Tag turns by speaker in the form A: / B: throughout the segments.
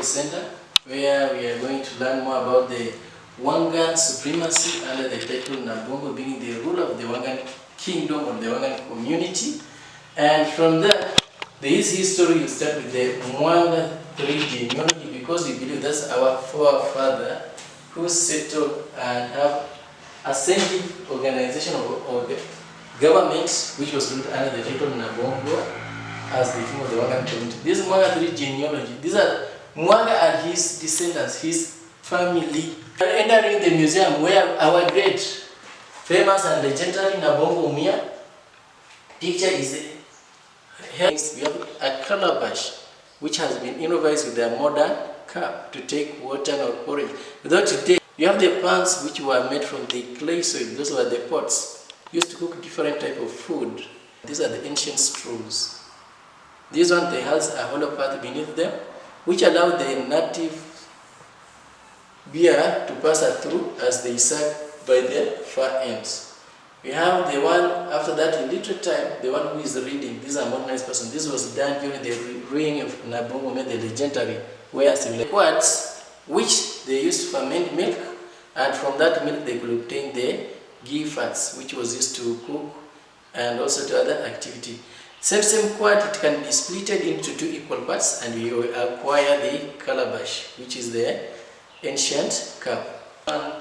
A: Center, where we are going to learn more about the Wangan supremacy under the title Nabongo being the rule of the Wangan kingdom or the Wangan community. And from that, this history will start with the Mwanga 3 genealogy, because we believe that's our forefather who settled and have ascending organization of the government, which was ruled under the title Nabongo as the king of the Wangan community. This Mwanga 3 genealogy, these are Mwanga and his descendants, his family. We are entering the museum where our great, famous and legendary Nabongo Mumia picture is here. We have a calabash which has been improvised with a modern cup to take water or porridge. Without today, you have the pans which were made from the clay soil. Those were the pots used to cook different type of food. These are the ancient straws. This one, they has a hollow path beneath them, which allow the native beer to pass through as they suck by the far ends. We have the one after that in little time, the one who is reading. This is a modernized person. This was done during the reign of Nabongo, the legendary, where the quartz which they used to ferment milk, and from that milk they could obtain the ghee fats, which was used to cook and also to other activity. Same quartz, it can be splitted into 2 equal parts, and we acquire the calabash, which is the ancient cup. And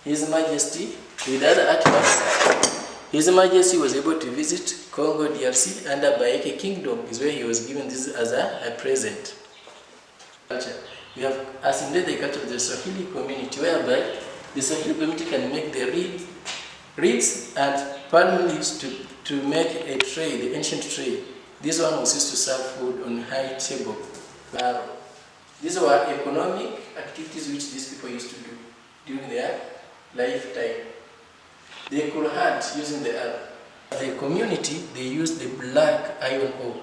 A: His Majesty, with other artifacts, His Majesty was able to visit Congo DRC under Baeke Kingdom, is where he was given this as a present. We have assimilated the culture of the Swahili community, whereby the Swahili community can make the reeds and palm leaves to make a tray, the ancient tray. This one was used to serve food on high table. These were economic activities which these people used to do during their lifetime. They could hunt using the earth. The community, they used the black iron ore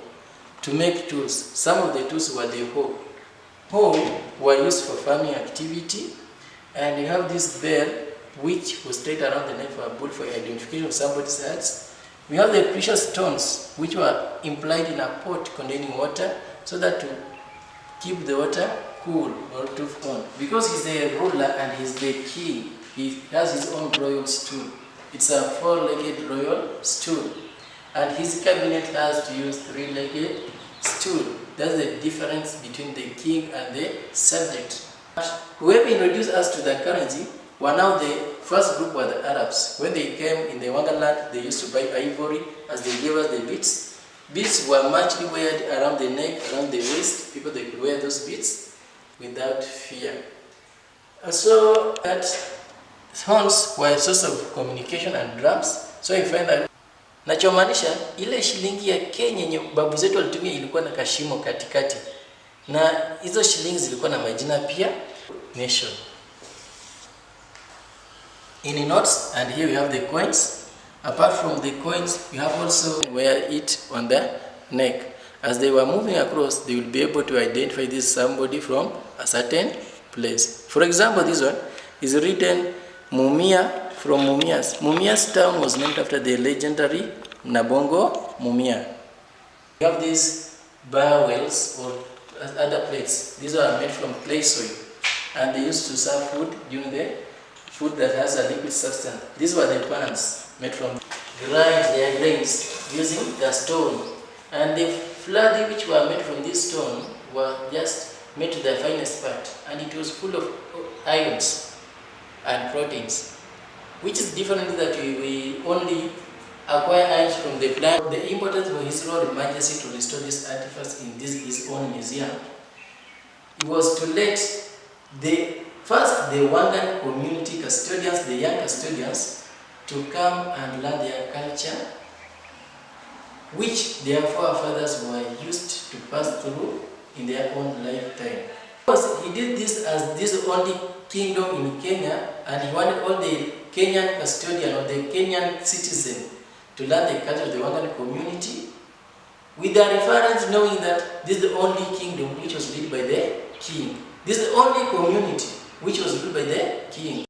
A: to make tools. Some of the tools were the hoe. Hoe were used for farming activity, and you have this bell which was tied around the neck for a bull for identification of somebody's heads. We have the precious stones which were implied in a pot containing water, so that to keep the water cool or to on. Because he's a ruler and he's the king, he has his own royal stool. It's a 4-legged royal stool, and his cabinet has to use 3-legged stool. That's the difference between the king and the subject. Whoever introduced us to the currency were now the first group were the Arabs. When they came in the Wangan land, they used to buy ivory as they gave us the beads. Beads were much weared around the neck, around the waist. People, they could wear those beads without fear. So that horns were a source of communication and drums. So you find that nachomaanisha ile shilingi ya Kenya yenye babu zetu walitumia ilikuwa na kashimo katikati. Na hizo shilingi zilikuwa na majina pia nation. In notes, and here we have the coins. Apart from the coins, we have also wear it on the neck. As they were moving across, they will be able to identify this somebody from a certain place. For example, this one is written Mumia from Mumias. Mumias town was named after the legendary Nabongo Mumia. We have these bar wells or other plates. These are made from clay soil, and they used to serve food during the food that has a liquid substance. These were the pans made from grind their grains using the stone, and the flour which were made from this stone were just made to the finest part, and it was full of ions and proteins, which is different that we only acquire ions from the plant. The importance for His Royal Majesty to restore these artifacts in his own museum, it was to let the Wangan community custodians, the young custodians, to come and learn their culture, which their forefathers were used to pass through in their own lifetime. Because he did this as this only kingdom in Kenya, and he wanted all the Kenyan custodian or the Kenyan citizen to learn the culture of the Wangan community, with the reference knowing that this is the only kingdom which was led by the king. This is the only community which was ruled by the king.